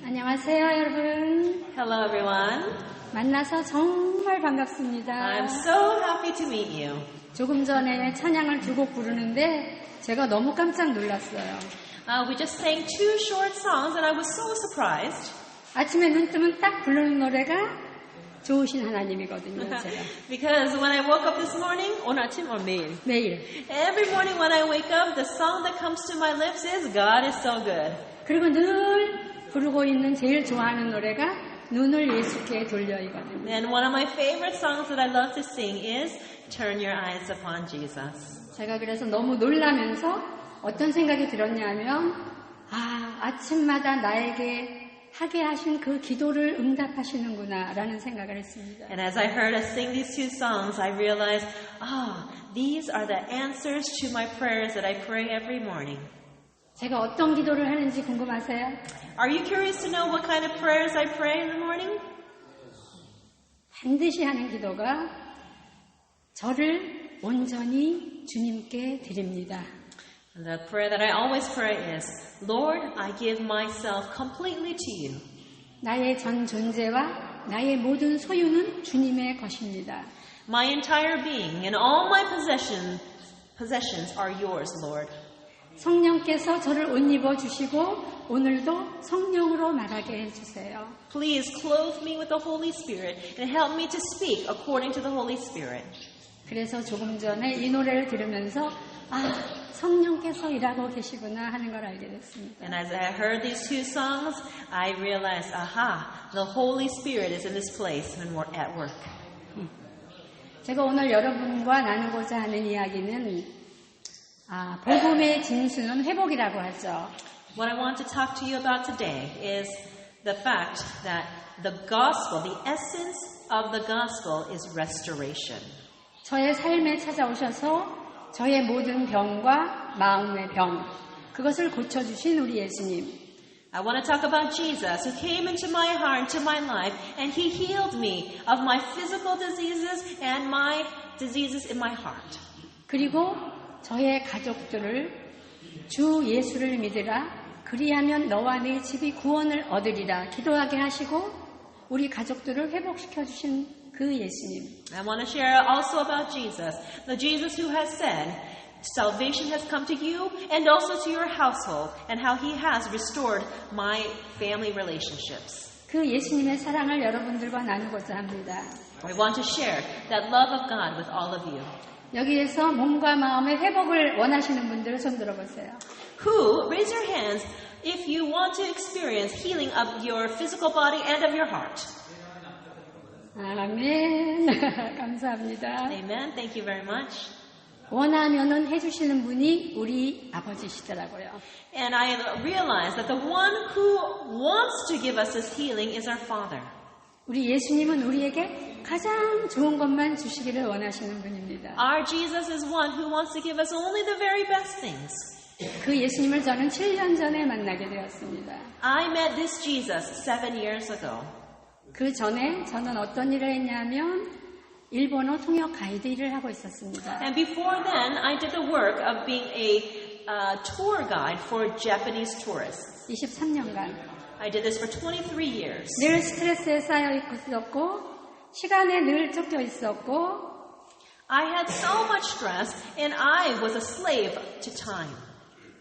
안녕하세요, 여러분. Hello, everyone. 만나서 정말 반갑습니다. I'm so happy to meet you. 조금 전에 찬양을 두 곡 부르는데 제가 너무 깜짝 놀랐어요. We just sang two short songs, and I was so surprised. 아침에 눈 뜨면 딱 부르는 노래가 좋으신 하나님이거든요, 제가. Because when I woke up this morning, 오늘 아침 or 매일? 매일. Every morning when I wake up, the song that comes to my lips is God is so good. 그리고 늘 부르고 있는 제일 좋아하는 노래가 눈을 예수께 돌려이거든요. And one of my favorite songs that I love to sing is Turn Your Eyes Upon Jesus. 제가 그래서 너무 놀라면서 어떤 생각이 들었냐면 아침마다 나에게 하게 하신 그 기도를 응답하시는구나 라는 생각을 했습니다. And as I heard us sing these two songs, I realized, these are the answers to my prayers that I pray every morning. 제가 어떤 기도를 하는지 궁금하세요? Are you curious to know what kind of prayers I pray in the morning? 반드시 하는 기도가 저를 온전히 주님께 드립니다. The prayer that I always pray is, Lord, I give myself completely to you. 나의 전 존재와 나의 모든 소유는 주님의 것입니다. My entire being and all my possessions are yours, Lord. 성령께서 저를 옷 입어 주시고 오늘도 성령으로 말하게 해주세요. Please clothe me with the Holy Spirit and help me to speak according to the Holy Spirit. 그래서 조금 전에 이 노래를 들으면서 성령께서 일하고 계시구나 하는 걸 알게 됐습니다. And as I heard these two songs, I realized, the Holy Spirit is in this place when we're at work. 제가 오늘 여러분과 나누고자 하는 이야기는 복음의 진수는 회복이라고 하죠. What I want to talk to you about today is the fact that the gospel, the essence of the gospel is restoration. 저의 삶에 찾아오셔서 저의 모든 병과 마음의 병, 그것을 고쳐주신 우리 예수님. I want to talk about Jesus who came into my heart, into my life, and He healed me of my physical diseases and my diseases in my heart. 그리고 저의 가족들을 주 예수를 믿으라, 그리하면 너와 네 집이 구원을 얻으리라 기도하게 하시고 우리 가족들을 회복시켜 주신 그 예수님. I want to share also about Jesus, the Jesus who has said, salvation has come to you and also to your household, and how He has restored my family relationships. 그 예수님의 사랑을 여러분들과 나누고자 합니다. I want to share that love of God with all of you. 여기에서 몸과 마음의 회복을 원하시는 분들 손 들어보세요. Who, raise your hands if you want to experience healing of your physical body and of your heart. 아멘. 감사합니다. Amen. Thank you very much. 원하면은 해주시는 분이 우리 아버지시더라고요. And I realize that the one who wants to give us this healing is our Father. 우리 예수님은 우리에게 가장 좋은 것만 주시기를 원하시는 분입니다. Our Jesus is one who wants to give us only the very best things. 그 예수님을 저는 7년 전에 만나게 되었습니다. I met this Jesus 7 years ago. 그 전에 저는 어떤 일을 했냐면 일본어 통역 가이드 일을 하고 있었습니다. And before then, I did the work of being a tour guide for Japanese tourists. 23년간. I did this for 23 years. 늘 스트레스에 쌓여 있었고 시간에 늘 쫓겨 있었고 I had so much stress and I was a slave to time.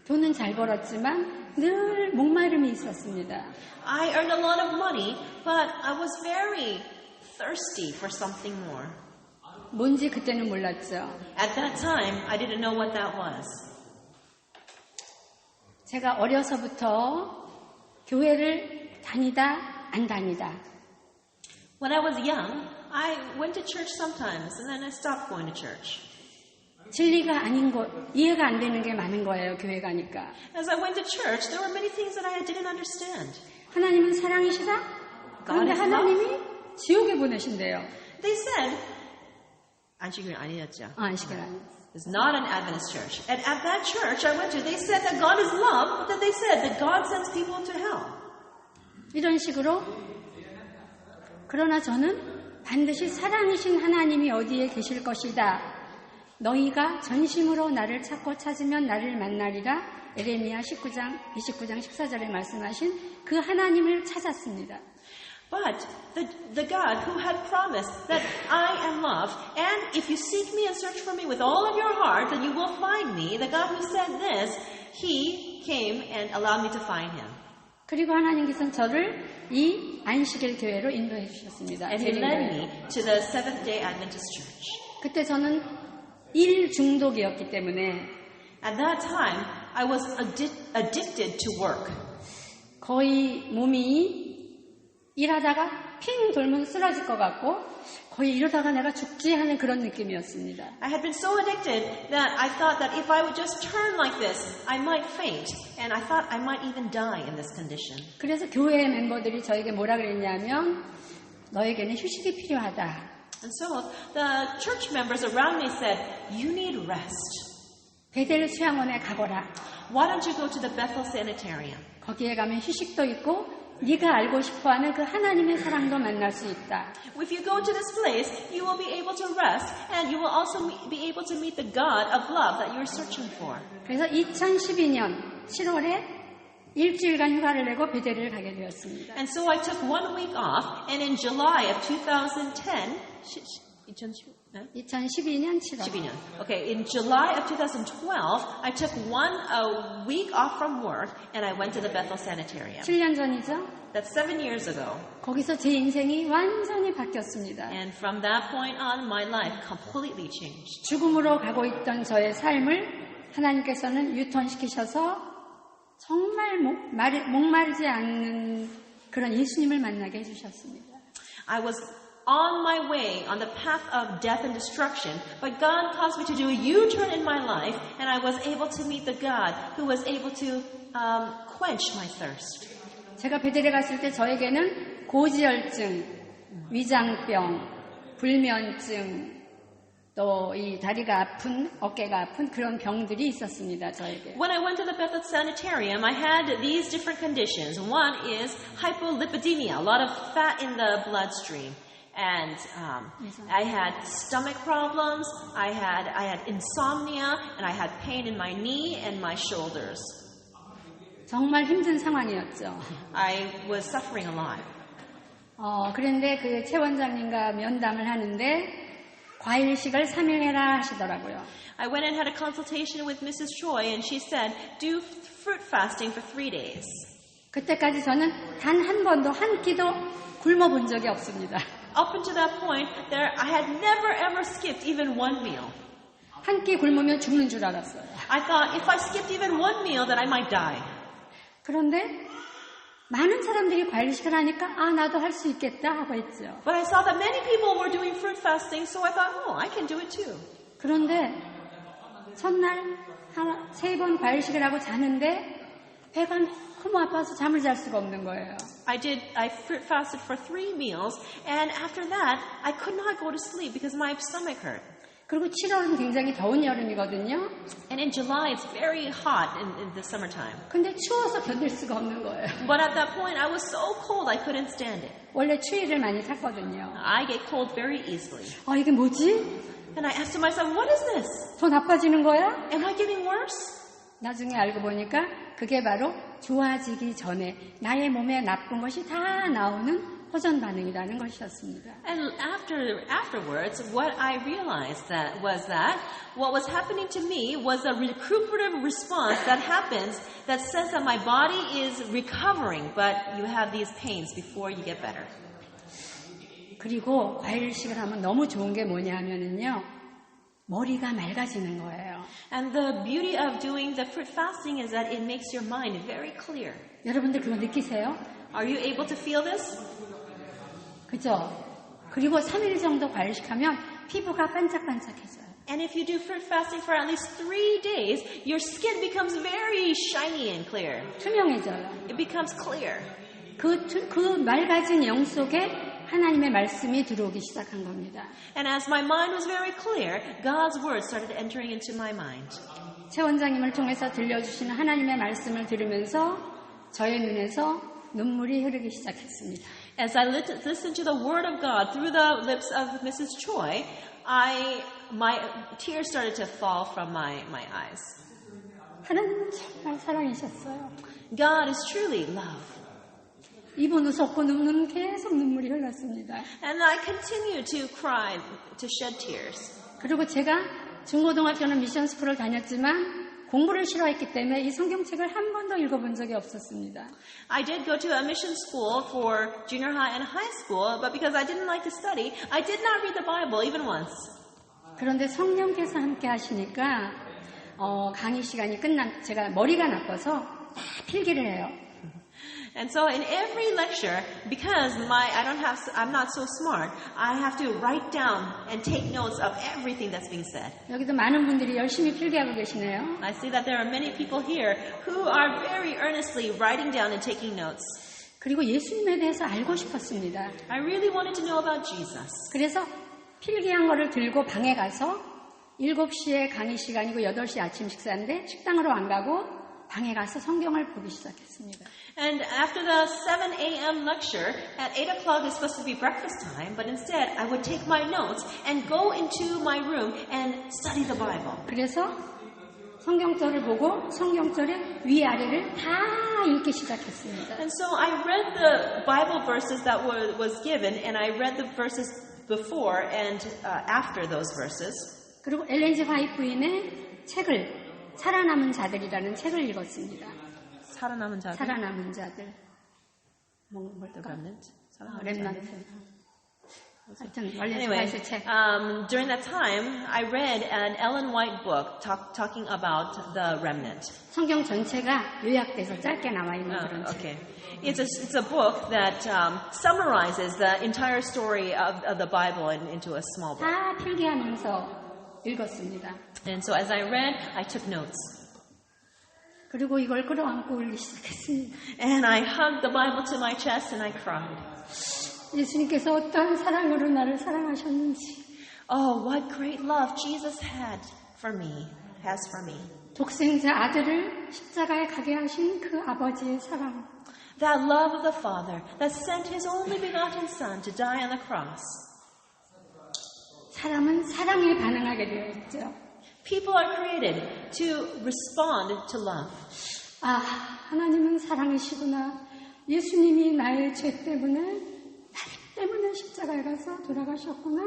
돈은 잘 벌었지만 늘 목마름이 있었습니다. I earned a lot of money, but I was very thirsty for something more. 뭔지 그때는 몰랐죠. At that time, I didn't know what that was. 제가 어려서부터 교회를 다니다 안 다니다. When I was young, I went to church sometimes and then I stopped going to church. 진리가 아닌 것, 이해가 안 되는 게 많은 거예요, 교회 가니까. As I went to church, there were many things that I didn't understand. 하나님은 사랑이시다? 그런데 is 하나님이 지옥에 보내신대요. They said, 안식일 아니었죠. 안식일 It's not an Adventist church. And at that church I went to, they said that God is love, but that they said that God sends people to hell. 이런 식으로. 그러나 저는 반드시 사랑이신 하나님이 어디에 계실 것이다. 너희가 전심으로 나를 찾고 찾으면 나를 만나리라. 에레미야 19장 14절에 말씀하신 그 하나님을 찾았습니다. But the God who had promised that I am love, and if you seek me and search for me with all of your heart, then you will find me, the God who said this, He came and allowed me to find Him. 그리고 하나님께서는 저를 이 안식일 교회로 인도해 주셨습니다. And He led me to the Seventh-day Adventist Church. 그때 저는 일 중독이었기 때문에 At that time, I was addicted to work. 거의 몸이 일하다가 핑 돌면 쓰러질 것 같고 거의 이러다가 내가 죽지 하는 그런 느낌이었습니다. I had been so addicted that I thought that if I would just turn like this, I might faint. And I thought I might even die in this condition. 그래서 교회 멤버들이 저에게 뭐라 그랬냐면 너에게는 휴식이 필요하다. And so the church members around me said, you need rest. 베델 수양원에 가거라. Why don't you go to the Bethel Sanitarium? 거기에 가면 휴식도 있고 네가 알고 싶어하는 그 하나님의 사랑도 만날 수 있다. If you go to this place, you will be able to rest and you will also be able to meet the God of love that you're searching for. 그래서 2012년 7월에 일주일간 휴가를 내고 베델을 가게 되었습니다. And so I took 1 week off, and in July of 2010, 2012년 7월. Okay, in July of 2012, I took a week off from work and I went to the Bethel Sanitarium. 7년 전이죠. That's 7 years ago. 거기서 제 인생이 완전히 바뀌었습니다. And from that point on, my life completely changed. 죽음으로 가고 있던 저의 삶을 하나님께서는 유턴시키셔서 정말 목마르지 않는 그런 예수님을 만나게 해주셨습니다. I was on my way on the path of death and destruction, but God caused me to do a U-turn in my life, and I was able to meet the God who was able to quench my thirst. 제가 베델에 갔을 때 저에게는 고지혈증, 위장병, 불면증, 또 이 다리가 아픈, 어깨가 아픈 그런 병들이 있었습니다, 저에게. When I went to the Bethel Sanitarium, I had these different conditions. One is hypolipidemia, a lot of fat in the bloodstream. And I had stomach problems, I had insomnia, and I had pain in my knee and my shoulders. 정말 힘든 상황이었죠. I was suffering a lot. 그런데 그 최 원장님과 면담을 하는데 과일식을 3일 해라 하시더라고요. I went and had a consultation with Mrs. Choi, and she said, do fruit fasting for 3 days. 그때까지 저는 단 한 번도 한 끼도 굶어본 적이 없습니다. Up until that point, I had never ever skipped even one meal. 한 끼 굶으면 죽는 줄 알았어요. I thought if I skipped even one meal, that I might die. 그런데 많은 사람들이 과일식을 하니까 나도 할 수 있겠다 하고 했죠. But I saw that many people were doing fruit fasting, so I thought, I can do it too. 그런데 첫날 3번 과일식을 하고 자는데 배가 너무 아파서 잠을 잘 수가 없는 거예요. I fruit fasted for 3 meals, and after that, I could not go to sleep because my stomach hurt. 그리고 7월은 굉장히 더운 여름이거든요. And in July, it's very hot in the summertime. 근데 추워서 견딜 수가 없는 거예요. But at that point, I was so cold, I couldn't stand it. 원래 추위를 많이 탔거든요. I get cold very easily. 이게 뭐지? And I asked myself, what is this? 더 나빠지는 거야? Am I getting worse? 나중에 알고 보니까 그게 바로 좋아지기 전에 나의 몸에 나쁜 것이 다 나오는 호전 반응이라는 것이었습니다. And afterwards, what I realized was that what was happening to me was a recuperative response that happens that says that my body is recovering, but you have these pains before you get better. 그리고 과일식을 하면 너무 좋은 게 뭐냐 하면은요, 머리가 맑아지는 거예요. And the beauty of doing the fruit fasting is that it makes your mind very clear. 여러분들 그거 느끼세요? Are you able to feel this? 그죠? 그리고 3일 정도 과일식하면 피부가 반짝반짝해져요. And if you do fruit fasting for at least 3 days, your skin becomes very shiny and clear. 투명해져요. It becomes clear. 그 맑아진 영 속에 하나님의 말씀이 들어오기 시작한 겁니다. And as my mind was very clear, God's word started entering into my mind. 최 원장님을 통해서 들려주시는 하나님의 말씀을 들으면서 저의 눈에서 눈물이 흐르기 시작했습니다. As I listened to the word of God through the lips of Mrs. Choi, my tears started to fall from my eyes. 하나님은 정말 사랑이셨어요. God is truly love. 입은 웃었고 눈은 계속 눈물이 흘렀습니다. And I continue to cry, to shed tears. 그리고 제가 중고등학교는 미션 스쿨을 다녔지만 공부를 싫어했기 때문에 이 성경책을 한 번도 읽어본 적이 없었습니다. I did go to a mission school for junior high and high school, but because I didn't like to study, I did not read the Bible even once. 그런데 성령께서 함께 하시니까 강의 시간이 제가 머리가 나빠서 다 필기를 해요. And so in every lecture, because I'm not so smart, I have to write down and take notes of everything that's being said. 여기도 많은 분들이 열심히 필기하고 계시네요. I see that there are many people here who are very earnestly writing down and taking notes. 그리고 예수님에 대해서 알고 싶었습니다. I really wanted to know about Jesus. 그래서 필기한 거를 들고 방에 가서 7시에 강의 시간이고 8시 아침 식사인데 식당으로 안 가고 방에 가서 성경을 보기 시작했습니다. And after the 7 a.m. lecture, at 8 o'clock is supposed to be breakfast time, but instead I would take my notes and go into my room and study the Bible. 그래서 성경절을 보고 성경절의 위아래를 다 읽기 시작했습니다. And so I read the Bible verses that was given, and I read the verses before and after those verses. 그리고 엘렌 G. 화이트 부인의 책을 살아남은 자들이라는 책을 읽었습니다. 살아남은 자들. 살아남은 자들. 뭘까? 렘넌트. 하여튼 원래 Anyway, 화이트 책. during that time, I read an Ellen White book talking about the remnant. 성경 전체가 요약돼서 짧게 나와 있는 그런 책. Okay. It's a book that summarizes the entire story of the Bible into a small book. 다 필기하면서 읽었습니다. And so as I read, I took notes. 그리고 이걸 끌어안고 울기 시작했습니다. And I hugged the Bible to my chest and I cried. 예수님께서 어떠한 사랑으로 나를 사랑하셨는지. Oh, what great love Jesus has for me. 독생자 아들을 십자가에 가게 하신 그 아버지의 사랑. That love of the Father that sent His only begotten Son to die on the cross. 사람은 사랑에 반응하게 되어 있죠. People are created to respond to love. 아, 하나님은 사랑이시구나. 예수님이 나의 죄 때문에, 나 때문에 십자가에 가서 돌아가셨구나.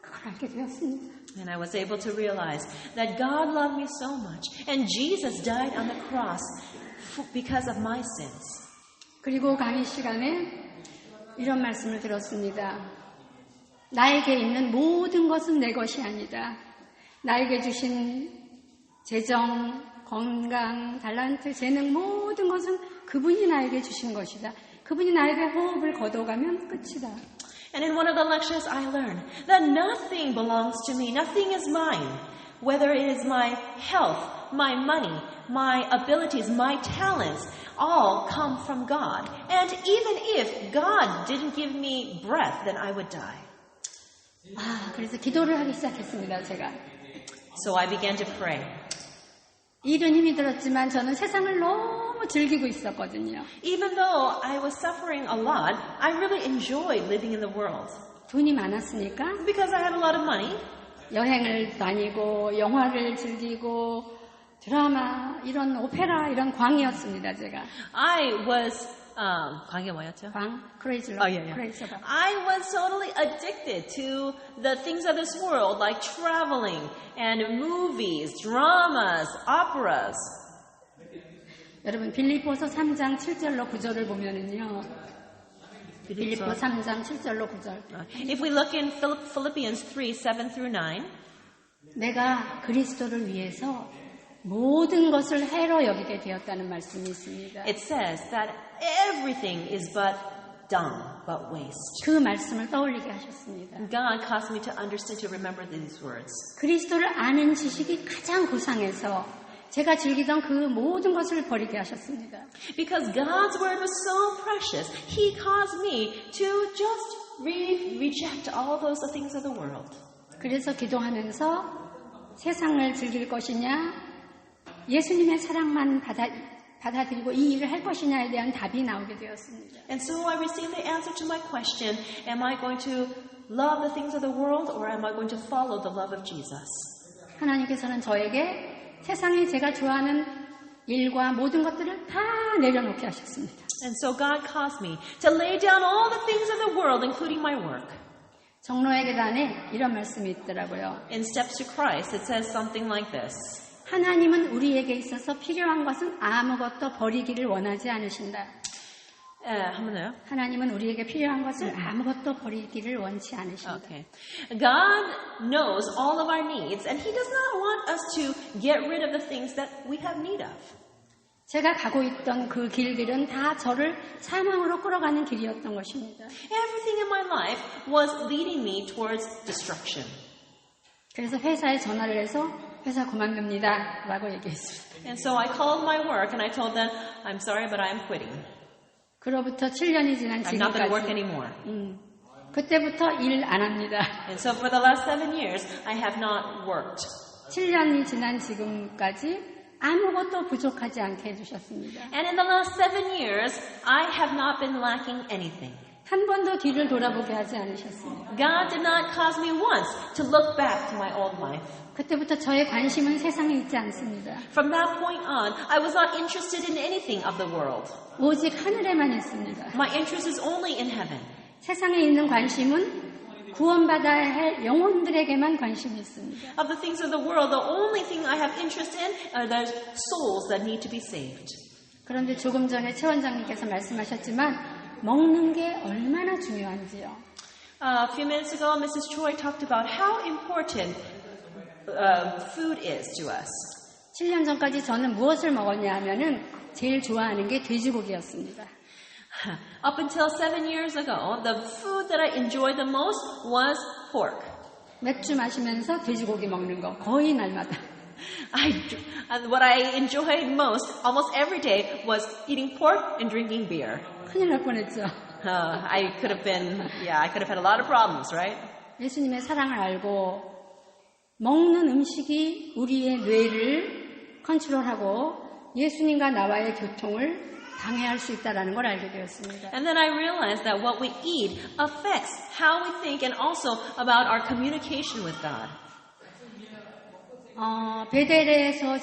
그걸 알게 되었습니다. And I was able to realize that God loved me so much, and Jesus died on the cross because of my sins. 그리고 강의 시간에 이런 말씀을 들었습니다. 나에게 있는 모든 것은 내 것이 아니다. 나에게 주신 재정, 건강, 달란트, 재능 모든 것은 그분이 나에게 주신 것이다. 그분이 나에게 호흡을 거둬가면 끝이다. And in one of the lectures I learned that nothing belongs to me, nothing is mine. Whether it is my health, my money, my abilities, my talents, all come from God. And even if God didn't give me breath, then I would die. 아, 그래서 기도를 하기 시작했습니다, 제가. So I began to pray. 일은 힘이 들었지만 저는 세상을 너무 즐기고 있었거든요. Even though I was suffering a lot, I really enjoyed living in the world. 돈이 많았으니까 Because I had a lot of money. 여행을 다니고 영화를 즐기고 드라마, 이런 오페라, 이런 광이었습니다, 제가. I was 광이 뭐였죠? 크레이지 러브. 크레이지 러브. I was totally addicted to the things of this world, like traveling and movies, dramas, operas. 여러분 빌립보서 3장 7절로 9절을 보면은요. 빌립보 3장 7절로 9절. If we look in Philippians 3, 7 through 9, 내가 그리스도를 위해서 모든 것을 해로 여기게 되었다는 말씀이 있습니다. it says that everything is but dung, but waste. 그 말씀을 떠올리게 하셨습니다. God caused me to understand, to remember these words. 그리스도를 아는 지식이 가장 고상해서 제가 즐기던 그 모든 것을 버리게 하셨습니다. Because God's word was so precious, He caused me to just reject all those things of the world. 그래서 기도하면서 세상을 즐길 것이냐, 예수님의 사랑만 받아들이고 이 일을 할 것이냐에 대한 답이 나오게 되었습니다. And so I received the answer to my question, am I going to love the things of the world or am I going to follow the love of Jesus? 하나님께서는 저에게 세상에 제가 좋아하는 일과 모든 것들을 다 내려놓게 하셨습니다. And so God caused me to lay down all the things of the world, including my work. 정로의 계단에 이런 말씀이 있더라고요. In Steps to Christ, it says something like this. 하나님은 우리에게 있어서 필요한 것은 아무것도 버리기를 원하지 않으신다. 한번 더요. 하나님은 우리에게 필요한 것을 아무것도 버리기를 원치 않으신다. Okay. God knows all of our needs, and He does not want us to get rid of the things that we have need of. 제가 가고 있던 그 길들은 다 저를 사망으로 끌어가는 길이었던 것입니다. Everything in my life was leading me towards destruction. 그래서 회사에 전화를 해서 회사 그만둡니다 라고 얘기했습니다. And so I called my work and I told them, I'm sorry, but I'm quitting. 그로부터 7년이 지난 I'm not going to work 지금까지 anymore. 그때부터 일 안 합니다. And so for the last 7 years, I have not worked. 7년이 지난 지금까지 아무것도 부족하지 않게 해주셨습니다. And in the last 7 years, I have not been lacking anything. 한 번도 뒤를 돌아보게 하지 않으셨습니다. God did not cause me once to look back to my old life. 그때부터 저의 관심은 세상에 있지 않습니다. From that point on, I was not interested in anything of the world. 오직 하늘에만 있습니다. My interest is only in heaven. 세상에 있는 관심은 구원받아야 할 영혼들에게만 관심이 있습니다. Of the things of the world, the only thing I have interest in are the souls that need to be saved. 그런데 조금 전에 최 원장님께서 말씀하셨지만 먹는 게 얼마나 중요한지요. A few minutes ago, Mrs. Choi talked about how important food is to us. 7년 전까지 저는 무엇을 먹었냐 하면은 제일 좋아하는 게 돼지고기였습니다. Up until 7 years ago, the food that I enjoyed the most was pork. 맥주 마시면서 돼지고기 먹는 거 거의 날마다. What I enjoyed most, almost every day, was eating pork and drinking beer. 큰일 날 뻔했죠. I could have had a lot of problems, right? 예수님의 사랑을 알고 먹는 음식이 우리의 뇌를 컨트롤하고 예수님과 나와의 교통을 방해할 수 있다는 걸 알게 되었습니다. And then I realized that what we eat affects how we think and also about our communication with God. 베델에서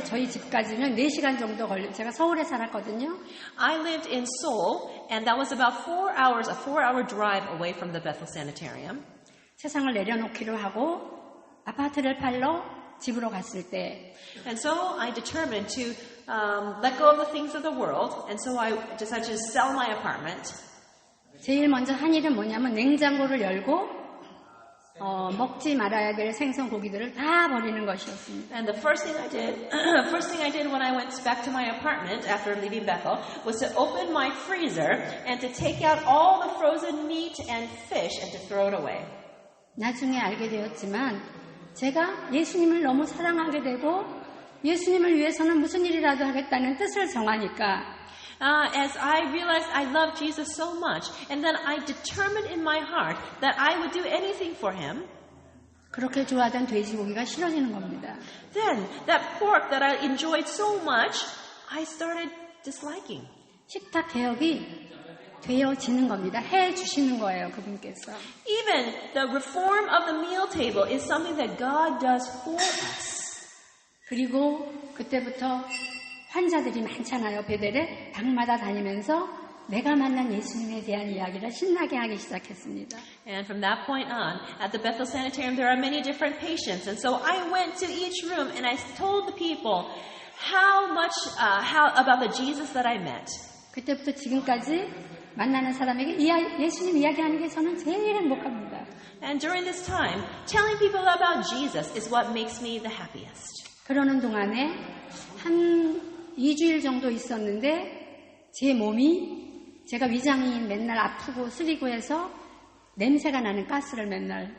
저희 집까지는 4시간 정도 제가 서울에 살았거든요. I lived in Seoul, and that was about 4 hours, a 4-hour drive away from the Bethel Sanitarium. 세상을 내려놓기로 하고 아파트를 팔러 집으로 갔을 때 And so I determined to let go of the things of the world, and so I decided to sell my apartment. 제일 먼저 한 일은 뭐냐면 냉장고를 열고 먹지 말아야 될 생선 고기들을 다 버리는 것이었습니다. And the first thing I did when I went back to my apartment after leaving Bethel was to open my freezer and to take out all the frozen meat and fish and to throw it away. 나중에 알게 되었지만 제가 예수님을 너무 사랑하게 되고 예수님을 위해서는 무슨 일이라도 하겠다는 뜻을 정하니까 as I realized I loved Jesus so much, and then I determined in my heart that I would do anything for Him, 그렇게 좋아하던 돼지고기가 싫어지는 겁니다. then that pork that I enjoyed so much, I started disliking. 식탁 개혁이 되어지는 겁니다. 해 주시는 거예요, 그분께서. Even the reform of the meal table is something that God does for us. 그리고 그때부터 환자들이 많잖아요. 베델에 방마다 다니면서 내가 만난 예수님에 대한 이야기를 신나게 하기 시작했습니다. And from that point on, at the Bethel Sanitarium, there are many different patients. And so I went to each room and I told the people how about the Jesus that I met. 그때부터 지금까지 만나는 사람에게 예수님 이야기하는 게 저는 제일 행복합니다. And during this time, telling people about Jesus is what makes me the happiest. 그러는 동안에 한 2주일 정도 있었는데 제 몸이 제가 위장이 맨날 아프고 쓰리고 해서 냄새가 나는 가스를 맨날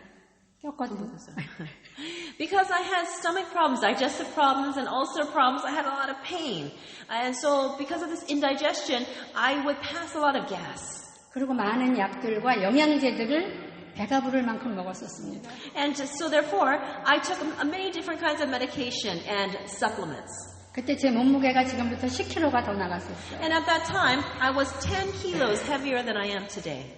꼈거든요. Because I had stomach problems, digestive problems, and ulcer problems, I had a lot of pain. And so because of this indigestion, I would pass a lot of gas. 그리고 많은 약들과 영양제들을 배가 부를 만큼 먹었었습니다. And so therefore, I took many different kinds of medication and supplements. 그때 제 몸무게가 지금부터 10kg가 더 나갔었어요. And at that time, I was 10 kilos heavier than I am today.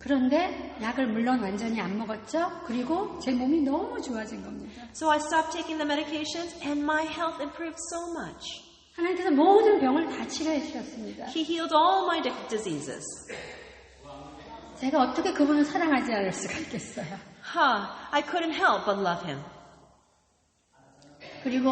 그런데 약을 물론 완전히 안 먹었죠. 그리고 제 몸이 너무 좋아진 겁니다. So I stopped taking the medications and my health improved so much. 하나님께서 모든 병을 다 치료해 주셨습니다. He healed all my diseases. 제가 어떻게 그분을 사랑하지 않을 수가 있겠어요. I couldn't help but love him. 그리고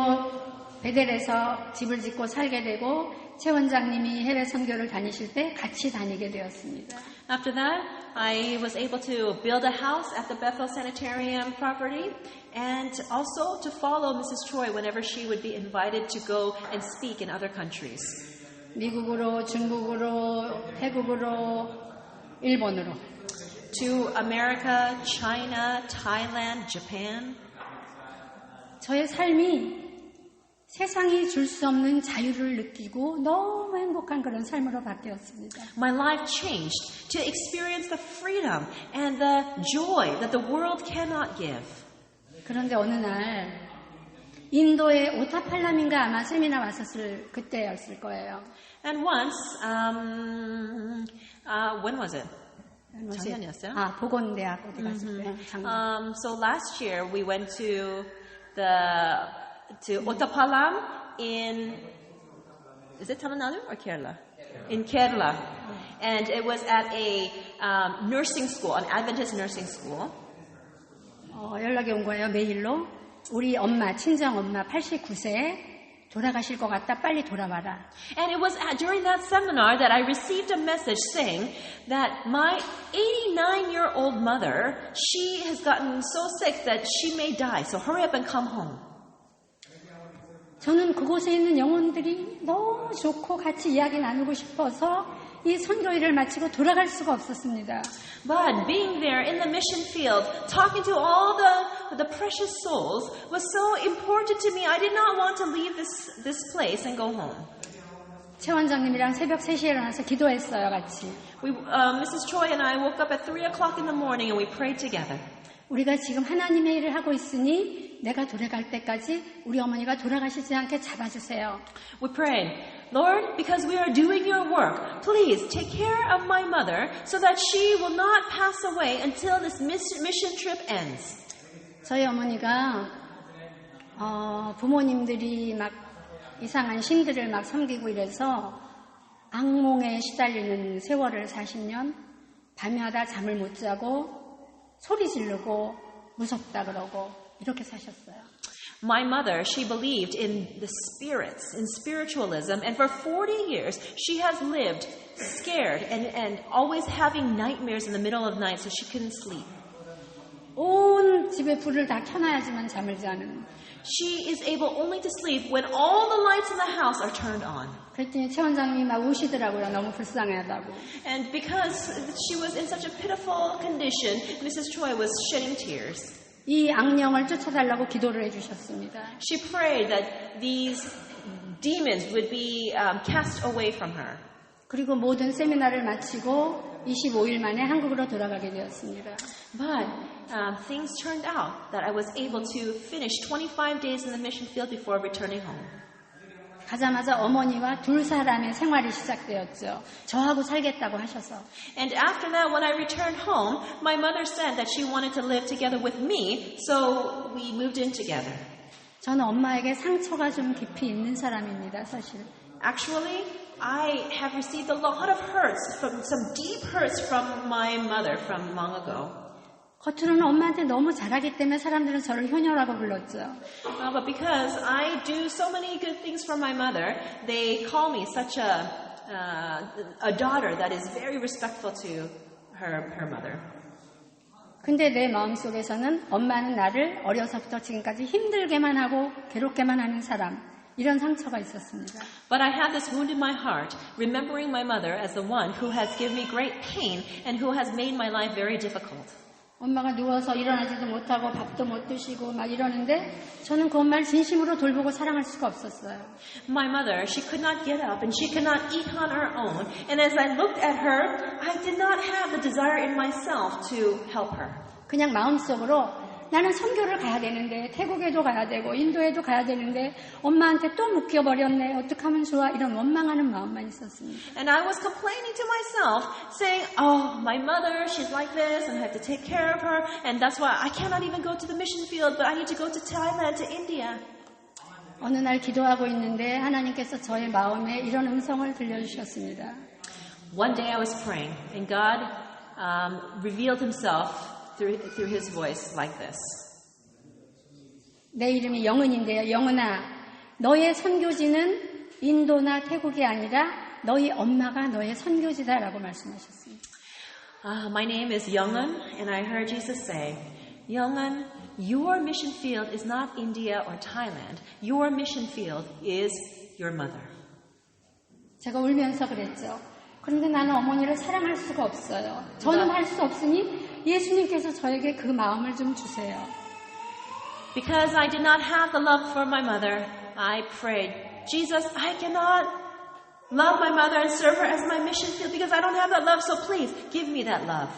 베델에서 집을 짓고 살게 되고 최 원장님이 해외 선교를 다니실 때 같이 다니게 되었습니다. After that, I was able to build a house at the Bethel Sanitarium property and also to follow Mrs. Choi whenever she would be invited to go and speak in other countries. 미국으로, 중국으로, 태국으로, 일본으로. To America, China, Thailand, Japan. 저의 삶이 세상이 줄 수 없는 자유를 느끼고 너무 행복한 그런 삶으로 바뀌었습니다. My life changed to experience the freedom and the joy that the world cannot give. 그런데 어느 날 인도의 오타팔람인가 아마 세미나 왔었을 그때였을 거예요. And once, when was it? 작년이었어요? 보건대학 어디 갔을 때. So last year we went to Ottapalam in, is it Tamil Nadu or Kerala? In Kerala. And it was at a nursing school, an Adventist nursing school. 연락이 온 거예요, 메일로. 우리 엄마, 친정 엄마 89세 돌아가실 것 같다. 빨리 돌아와라. And it was during that seminar that I received a message saying that my 89-year-old mother, she has gotten so sick that she may die. So hurry up and come home. 저는 그곳에 있는 영혼들이 너무 좋고 같이 이야기 나누고 싶어서 이 선교일을 마치고 돌아갈 수가 없었습니다. But being there in the mission field, talking to all the precious souls was so important to me. I did not want to leave this place and go home. 최 원장님이랑 새벽 3시에 일어나서 기도했어요, 같이. Mrs. Choi and I woke up at 3 o'clock in the morning and we prayed together. 우리가 지금 하나님의 일을 하고 있으니 내가 돌아갈 때까지 우리 어머니가 돌아가시지 않게 잡아주세요. We prayed, Lord, because we are doing your work, please take care of my mother so that she will not pass away until this mission trip ends. 저희 어머니가 부모님들이 막 이상한 신들을 막 섬기고 이래서 악몽에 시달리는 세월을 40년 밤마다 잠을 못 자고 소리 지르고 무섭다 그러고 이렇게 사셨어요. My mother, she believed in the spirits, in spiritualism, and for 40 years she has lived scared and always having nightmares in the middle of night so she couldn't sleep. 온 집에 불을 다 켜놔야지만 잠을 자는. She is able only to sleep when all the lights in the house are turned on. 그랬더니 최 원장님이 막 우시더라고요. 너무 불쌍하다고. And because she was in such a pitiful condition, Mrs. Choi was shedding tears. 이 악령을 쫓아달라고 기도를 해주셨습니다. She prayed that these demons would be cast away from her. 그리고 모든 세미나를 마치고 25일 만에 한국으로 돌아가게 되었습니다. But things turned out that I was able to finish 25 days in the mission field before returning home. 가자마자 어머니와 둘 사람의 생활이 시작되었죠. 저하고 살겠다고 하셔서. And after that, when I returned home, my mother said that she wanted to live together with me, so we moved in together. 저는 엄마에게 상처가 좀 깊이 있는 사람입니다, 사실. Actually, I have received a lot of hurts, from some deep hurts from my mother from long ago. 겉으로는 엄마한테 너무 잘하기 때문에 사람들은 저를 효녀라고 불렀죠. But because I do so many good things for my mother, they call me such a daughter that is very respectful to her mother. 근데 내 마음속에서는 엄마는 나를 어려서부터 지금까지 힘들게만 하고 괴롭게만 하는 사람, 이런 상처가 있었습니다. But I have this wound in my heart, remembering my mother as the one who has given me great pain and who has made my life very difficult. 엄마가 누워서 일어나지도 못하고 밥도 못 드시고 막 이러는데 저는 그 엄마를 진심으로 돌보고 사랑할 수가 없었어요. My mother, she could not get up and she could not eat on her own. And as I looked at her, I did not have the desire in myself to help her. 그냥 마음속으로 나는 선교를 가야 되는데 태국에도 가야 되고 인도에도 가야 되는데 엄마한테 또 묶여버렸네. 어떡하면 좋아. 이런 원망하는 마음만 있었습니다. And I was complaining to myself, saying, oh, my mother, she's like this, and I have to take care of her, and that's why I cannot even go to the mission field, but I need to go to Thailand, to India. 어느 날 기도하고 있는데 하나님께서 저의 마음에 이런 음성을 들려주셨습니다. One day I was praying, and God revealed himself through his voice like this. 내 이름이 영은인데요. 영은아, 너의 선교지는 인도나 태국이 아니라 너희 엄마가 너의 선교지다라고 말씀하셨습니다. My name is Youngun, and I heard Jesus say, Youngun, your mission field is not India or Thailand. Your mission field is your mother. 제가 울면서 그랬죠. 그런데 나는 어머니를 사랑할 수가 없어요. 저는 할 수 없으니 예수님께서 저에게 그 마음을 좀 주세요. Because I did not have the love for my mother, I prayed, Jesus, I cannot love my mother and serve her as my mission field because I don't have that love, so please give me that love.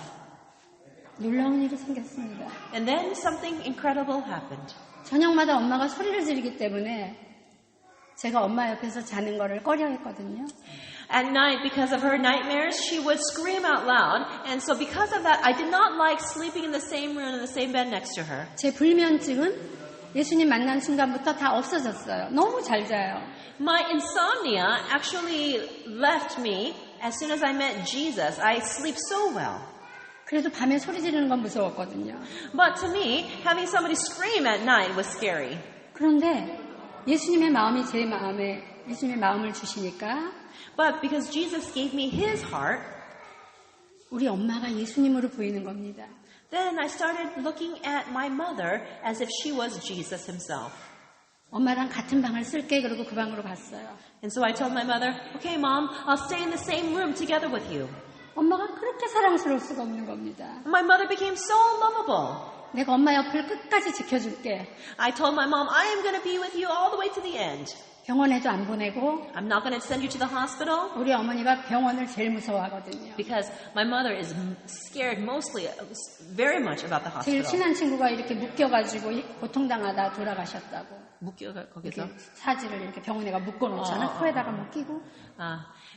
놀라운 일이 생겼습니다. And then something incredible happened. 저녁마다 엄마가 소리를 지르기 때문에 제가 엄마 옆에서 자는 거를 꺼려했거든요. At night, because of her nightmares, she would scream out loud. And so because of that, I did not like sleeping in the same room, in the same bed next to her. 제 불면증은 예수님 만난 순간부터 다 없어졌어요. 너무 잘 자요. My insomnia actually left me as soon as I met Jesus. I sleep so well. 그래도 밤에 소리 지르는 건 무서웠거든요. But to me, having somebody scream at night was scary. 그런데 예수님의 마음이 제 마음에 예수님의 마음을 주시니까 But because Jesus gave me his heart, 우리 엄마가 예수님으로 보이는 겁니다. then I started looking at my mother as if she was Jesus himself. 엄마랑 같은 방을 쓸게 그러고 그 방으로 갔어요. And so I told my mother, okay, Mom, I'll stay in the same room together with you. 엄마가 그렇게 사랑스러울 수가 없는 겁니다. My mother became so lovable. 내가 엄마 옆을 끝까지 지켜줄게. I told my mom, I am going to be with you all the way to the end. 병원에도 안 보내고 I'm not going to send you to the hospital 우리 어머니가 병원을 제일 무서워하거든요. because my mother is scared mostly, very much about the 제일 hospital. 친한 친구가 이렇게 묶여가지고 고통당하다 돌아가셨다고. 거기서? 이렇게 사지를 이렇게 병원에가 묶어놓잖아. 코에다가 묶이고.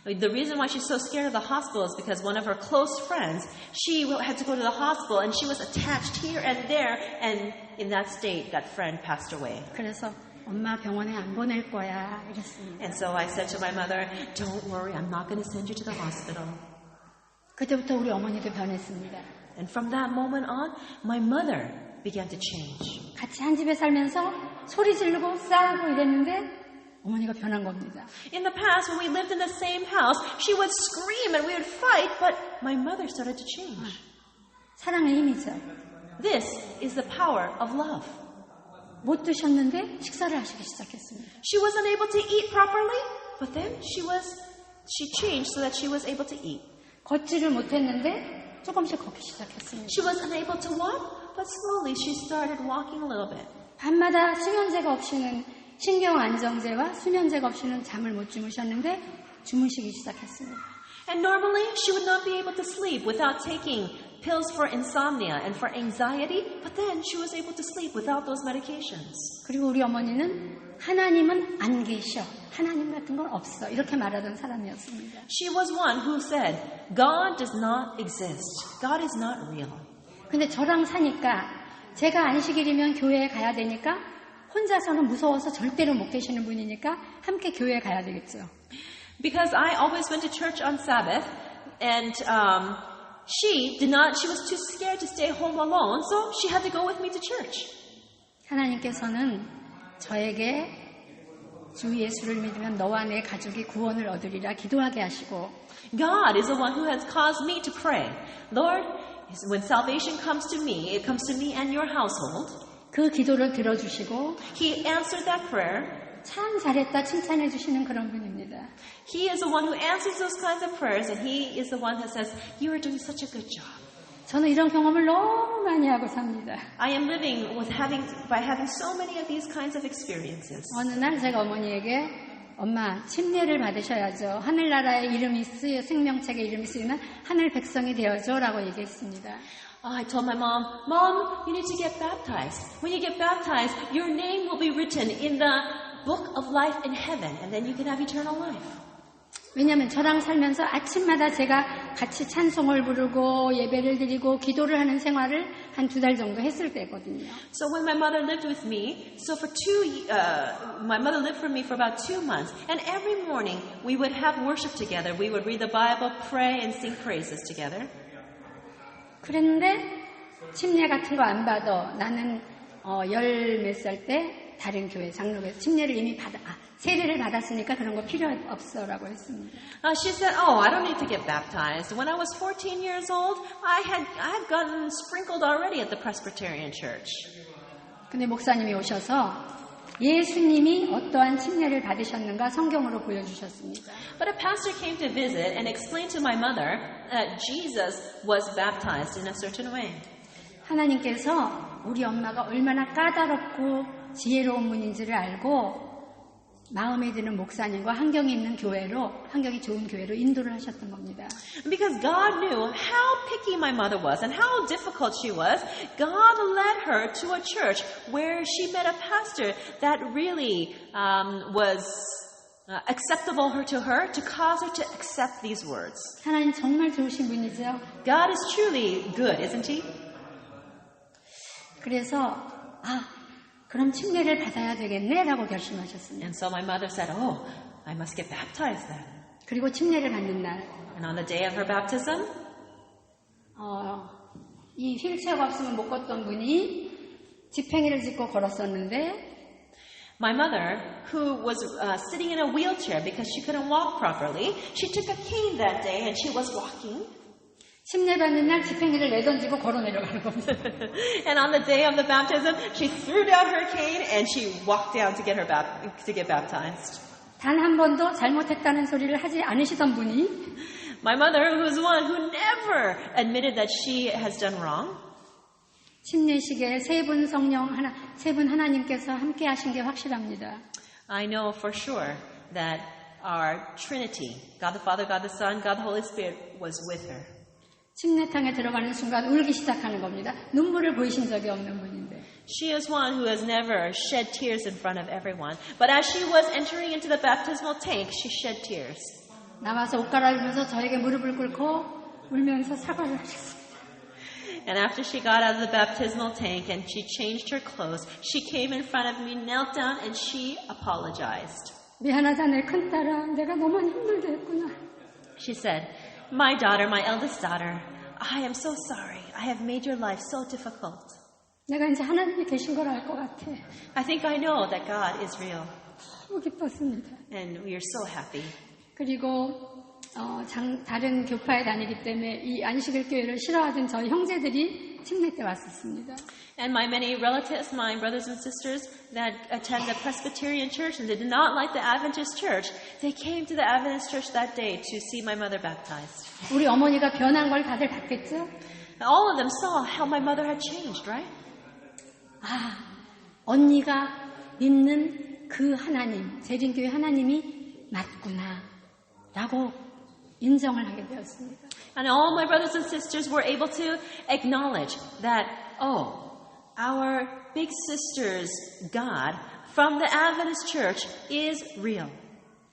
The reason why she's so scared of the hospital is because one of her close friends, she had to go to the hospital and she was attached here and there, and in that state, that friend passed away. 그래서 엄마 병원에 안 보낼 거야 이랬습니다. And so I said to my mother, don't worry, I'm not going to send you to the hospital. 그때부터 우리 어머니도 변했습니다. And from that moment on, my mother began to change. 같이 한 집에 살면서 소리 지르고 싸우고 이랬는데 어머니가 변한 겁니다. In the past, when we lived in the same house, she would scream and we would fight, but my mother started to change. 사랑의 힘이죠. This is the power of love. 못 드셨는데 식사를 하시기 시작했습니다. She wasn't able to eat properly, but then she changed so that she was able to eat. 걷지를 못했는데 조금씩 걷기 시작했습니다. She was unable to walk, but slowly she started walking a little bit. 밤마다 수면제가 없이는 신경 안정제와 수면제가 없이는 잠을 못 주무셨는데 주무시기 시작했습니다. And normally she would not be able to sleep without taking pills for insomnia and for anxiety, but then she was able to sleep without those medications. 그리고 우리 어머니는 하나님은 안 계셔. 하나님 같은 건 없어. 이렇게 말하던 사람이었습니다. She was one who said, God does not exist. God is not real. 근데 저랑 사니까 제가 안식일이면 교회에 가야 되니까 혼자서는 무서워서 절대로 못 계시는 분이니까 함께 교회에 가야 되겠죠. Because I always went to church on Sabbath, and she was too scared to stay home alone, so she had to go with me to church. 하나님께서는 저에게 주 예수를 믿으면 너와 내 가족이 구원을 얻으리라 기도하게 하시고 God is the one who has caused me to pray. Lord, when salvation comes to me, it comes to me and your household. 그 기도를 들어주시고 He answered that prayer. 참 잘했다 칭찬해 주시는 그런 분입니다. He is the one who answers those kinds of prayers, and He is the one who says, you are doing such a good job. 저는 이런 경험을 너무 많이 하고 삽니다. I am living by having so many of these kinds of experiences. 어느 날 제가 어머니에게 엄마 침례를 받으셔야죠. 하늘나라의 이름이 쓰여 생명책에 이름이 쓰이면 하늘 백성이 되어줘라고 얘기했습니다. I told my mom, Mom, you need to get baptized. When you get baptized, your name will be written in the book of life in heaven, and then you can have eternal life. 왜냐하면 저랑 살면서 아침마다 제가 같이 찬송을 부르고 예배를 드리고 기도를 하는 생활을 한 2달 정도 했을 때거든요. So when my mother lived with me, my mother lived for me for about 2 months, and every morning we would have worship together. We would read the Bible, pray, and sing praises together. 그런데 침례 같은 거 안 받아. 나는 10몇 살 때 다른 교회 장로교회 침례를 이미 세례를 받았으니까 그런 거 필요 없어라고 했습니다. She said, "Oh, I don't need to get baptized. When I was 14 years old, I had gotten sprinkled already at the Presbyterian Church." 근데 목사님이 오셔서 예수님이 어떠한 침례를 받으셨는가 성경으로 보여주셨습니다. But a pastor came to visit and explained to my mother that Jesus was baptized in a certain way. 하나님께서 우리 엄마가 얼마나 까다롭고 지혜로운 분인지를 알고 마음에 드는 목사님과 환경이 좋은 교회로 인도를 하셨던 겁니다. Because God knew how picky my mother was and how difficult she was, God led her to a church where she met a pastor that really was acceptable to her, to cause her to accept these words. 하나님 정말 좋으신 분이죠. God is truly good, isn't He? 그래서 그럼 침례를 받아야 되겠네라고 결심하셨습니다. And so my mother said, "Oh, I must get baptized then." 그리고 침례를 받는 날, And on the day of her baptism, 이 휠체어가 없으면 못 걷던 분이 지팽이를 짚고 걸었었는데, my mother, who was sitting in a wheelchair because she couldn't walk properly, she took a cane that day and she was walking. 침례 받는 날 지팽이를 내던지고 걸어 내려가는 겁니다. And on the day of the baptism, she threw down her cane and she walked down to get baptized. 단 한 번도 잘못했다는 소리를 하지 않으시던 분이 My mother, who was one who never admitted that she has done wrong, 침례식에 세 분 하나님께서 함께 하신 게 확실합니다. I know for sure that our Trinity, God the Father, God the Son, God the Holy Spirit, was with her. 침례탕에 들어가는 순간 울기 시작하는 겁니다. 눈물을 보이신 적이 없는 분인데. She is one who has never shed tears in front of everyone. But as she was entering into the baptismal tank, she shed tears. 나와서 옷 갈아입으면서 저에게 무릎을 꿇고 울면서 사과를 하셨습니다. And after she got out of the baptismal tank and she changed her clothes, she came in front of me, knelt down, and she apologized. 미안하다 내 큰딸아. 내가 너만 힘들게 했구나. She said, "My daughter, my eldest daughter, I am so sorry. I have made your life so difficult. 내가 이제 하나님이 계신 걸 알 것 같아. I think I know that God is real." 너무 기뻤습니다. And we are so happy. 그리고 다른 교파에 다니기 때문에 이 안식일 교회를 싫어하던 저희 형제들이 침례 때 왔었습니다. And my many relatives, my brothers and sisters that attend the Presbyterian Church and they did not like the Adventist Church, they came to the Adventist Church that day to see my mother baptized. 우리 어머니가 변한 걸 다들 봤겠죠? All of them saw how my mother had changed, right? 언니가 믿는 그 하나님, 재림교회 하나님이 맞구나 라고 인정을 하게 되었습니다. And all my brothers and sisters were able to acknowledge that, our big sister's God from the Adventist Church is real.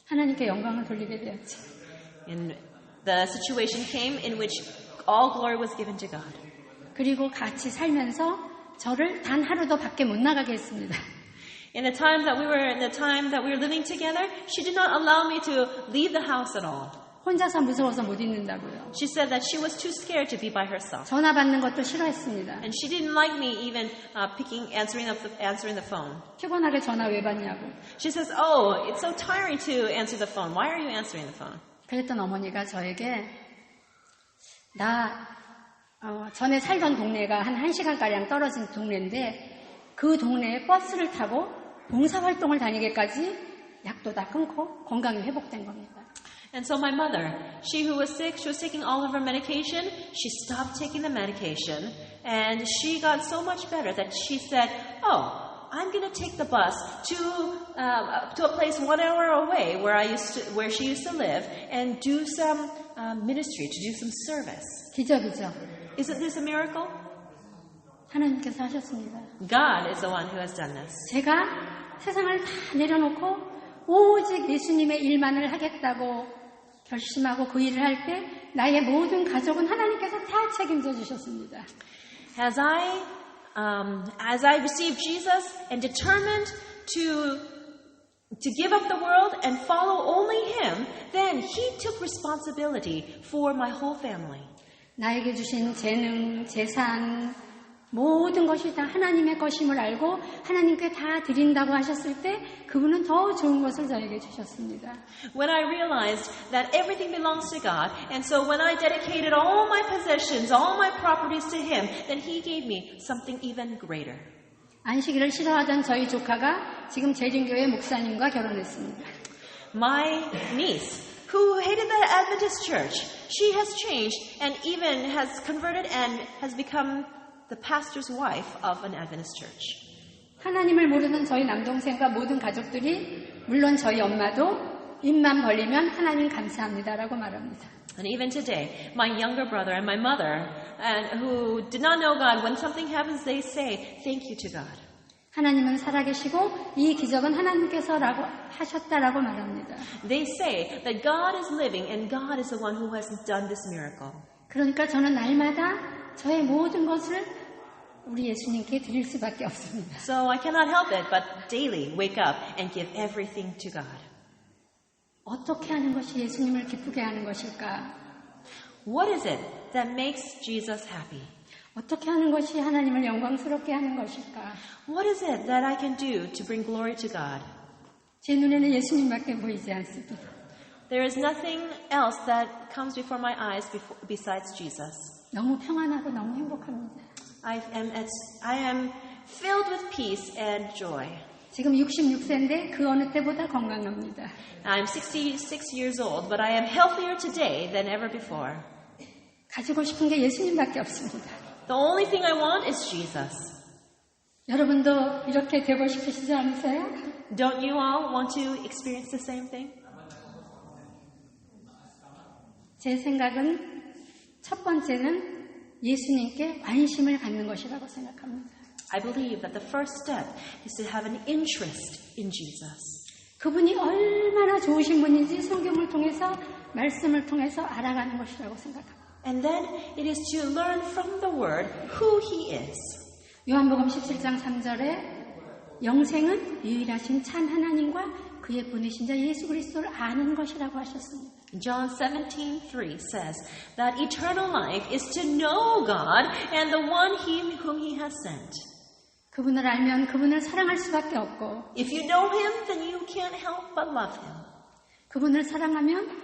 하나님께 영광을 돌리게 되었죠. And the situation came in which all glory was given to God. 그리고 같이 살면서 저를 단 하루도 밖에 못 나가게 했습니다. In the time that we were living together, she did not allow me to leave the house at all. 혼자서 무서워서 못 있는다고요. She said that she was too scared to be by herself. 전화 받는 것도 싫어했습니다. And she didn't like me even answering the phone. 피곤하게 전화 왜 받냐고. She says, "Oh, it's so tiring to answer the phone. Why are you answering the phone?" 그랬던 어머니가 저에게 전에 살던 동네가 한 1시간가량 떨어진 동네인데 그 동네에 버스를 타고 봉사활동을 다니게까지 약도 다 끊고 건강이 회복된 겁니다. And so my mother, she who was sick, she was taking all of her medication. She stopped taking the medication and she got so much better that she said, "Oh, I'm going to take the bus to a place 1 hour away where she used to live and do some ministry, to do some service. 기적이죠. Isn't this a miracle? 하나님께서 하셨습니다. God is the one who has done this. 제가 세상을 다 내려놓고 오직 예수님의 일만을 하겠다고 결심하고 그 일을 할 때 나의 모든 가족은 하나님께서 다 책임져 주셨습니다. As I received Jesus and determined to give up the world and follow only Him, then He took responsibility for my whole family. 나에게 주신 재능, 재산, 모든 것이 다 하나님의 것임을 알고 하나님께 다 드린다고 하셨을 때 그분은 더 좋은 것을 저에게 주셨습니다. When I realized that everything belongs to God, and so when I dedicated all my possessions, all my properties to Him, then He gave me something even greater. 안식일을 싫어하던 저희 조카가 지금 재림교회 목사님과 결혼했습니다. My niece, who hated the Adventist church, she has changed and even has converted and has become the pastor's wife of an Adventist church. 하나님을 모르는 저희 남동생과 모든 가족들이 물론 저희 엄마도 입만 벌리면 하나님 감사합니다라고 말합니다. And even today, my younger brother and my mother, and who did not know God, when something happens, they say, thank you to God. 하나님은 살아계시고 이 기적은 하나님께서라고 하셨다라고 말합니다. They say that God is living and God is the one who has done this miracle. 그러니까 저는 날마다 저의 모든 것을 우리 예수님께 드릴 수밖에 없습니다. So I cannot help it but daily wake up and give everything to God. 어떻게 하는 것이 예수님을 기쁘게 하는 것일까? What is it that makes Jesus happy? 어떻게 하는 것이 하나님을 영광스럽게 하는 것일까? What is it that I can do to bring glory to God? 제 눈에는 예수님밖에 보이지 않습니다. There is nothing else that comes before my eyes besides Jesus. 너무 평안하고 너무 행복합니다. I am filled with peace and joy. 지금 66세인데 그 어느 때보다 건강합니다. I'm 66 years old, but I am healthier today than ever before. 가지고 싶은 게 예수님밖에 없습니다. The only thing I want is Jesus. 여러분도 이렇게 되고 싶으시지 않으세요? Don't you all want to experience the same thing? 제 생각은 첫 번째는 예수님께 관심을 갖는 것이라고 생각합니다. I believe that the first step is to have an interest in Jesus. 그분이 얼마나 좋으신 분인지 성경을 통해서 말씀을 통해서 알아가는 것이라고 생각합니다. And then it is to learn from the Word who He is. 요한복음 17장 3절에 영생은 유일하신 참 하나님과 그의 보내신 자 예수 그리스도를 아는 것이라고 하셨습니다. John 17:3 says that eternal life is to know God and the one whom He has sent. 그분을 알면 그분을 사랑할 수밖에 없고 If you know Him, then you can't help but love Him. 그분을 사랑하면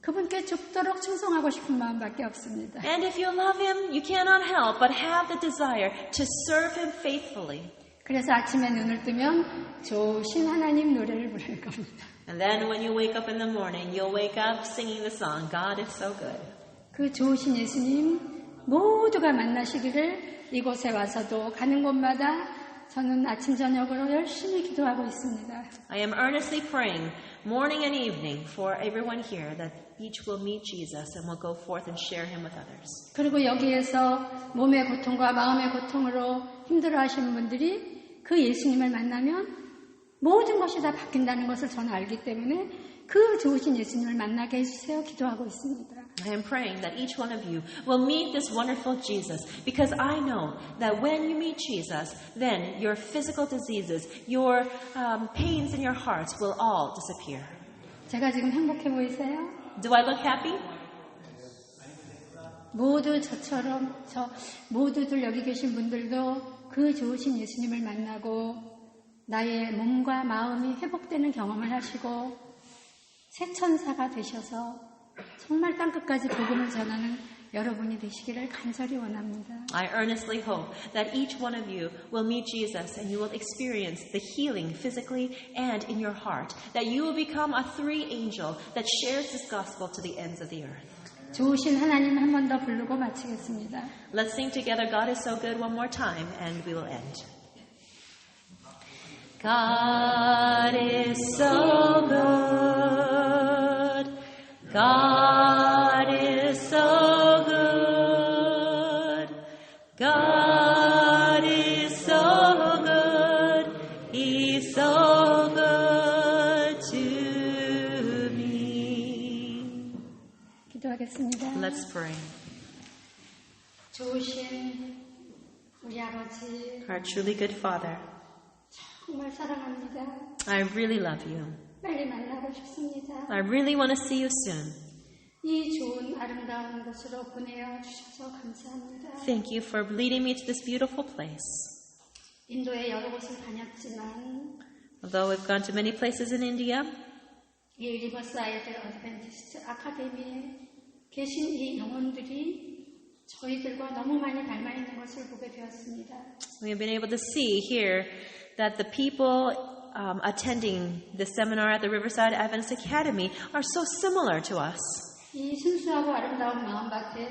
그분께 죽도록 충성하고 싶은 마음밖에 없습니다. And if you love Him, you cannot help but have the desire to serve Him faithfully. 그래서 아침에 눈을 뜨면 좋으신 하나님 노래를 부를 겁니다. And then when you wake up in the morning, you'll wake up singing the song, God is so good. 그 좋으신 예수님 모두가 만나시기를 이곳에 와서도 가는 곳마다 저는 아침 저녁으로 열심히 기도하고 있습니다. I am earnestly praying morning and evening for everyone here that each will meet Jesus and will go forth and share Him with others. 그리고 여기에서 몸의 고통과 마음의 고통으로 힘들어하시는 분들이 그 예수님을 만나면 모든 것이 다 바뀐다는 것을 저는 알기 때문에 그 좋으신 예수님을 만나게 해주세요. 기도하고 있습니다. I am praying that each one of you will meet this wonderful Jesus because I know that when you meet Jesus, then your physical diseases, your pains in your hearts will all disappear. 제가 지금 행복해 보이세요? Do I look happy? 모두 저처럼 모두들 여기 계신 분들도 그 좋으신 예수님을 만나고 나의 몸과 마음이 회복되는 경험을 하시고 새 천사가 되셔서 정말 땅끝까지 복음을 전하는 여러분이 되시기를 간절히 원합니다. I earnestly hope that each one of you will meet Jesus and you will experience the healing physically and in your heart. That you will become a three angel that shares this gospel to the ends of the earth. 좋으신 하나님 한 번 더 부르고 마치겠습니다. Let's sing together God is so good one more time and we will end. God is so good. God is so good. God is so good. He's so good to me. 기도하겠습니다. Let's pray. 좋으신 우리 아버지, Our truly good Father, 정말 사랑합니다. I really love you. 빨리 만나고 싶습니다. I really want to see you soon. 이 좋은 아름다운 곳으로 보내어 주셔서 감사합니다. Thank you for leading me to this beautiful place. 인도에 여러 곳을 다녔지만 Although we've gone to many places in India, 이 리버사이드 어드벤티스트 아카데미에 계신 이 영혼들이 저희들과 너무 많이 닮아 있는 것을 보게 되었습니다. we have been able to see here that the people attending the seminar at the Riverside Adventist Academy are so similar to us. 이 순수하고 아름다운 마음밭에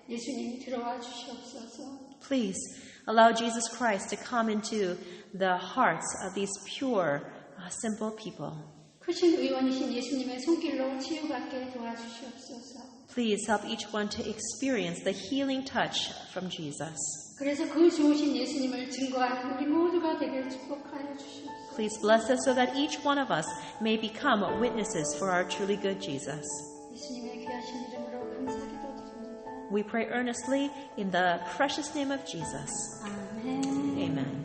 예수님 들어와 주시옵소서. Please allow Jesus Christ to come into the hearts of these pure, simple people. 크신 의원이신 예수님의 손길로 치유받게 도와주시옵소서. Please help each one to experience the healing touch from Jesus. 그래서 그 좋으신 예수님을 증거하는 우리 모두가 되길 축복하여 주시옵소서. Please bless us so that each one of us may become witnesses for our truly good Jesus. 예수님의 귀하신 이름으로 감사기도 드립니다. We pray earnestly in the precious name of Jesus. 아멘. Amen.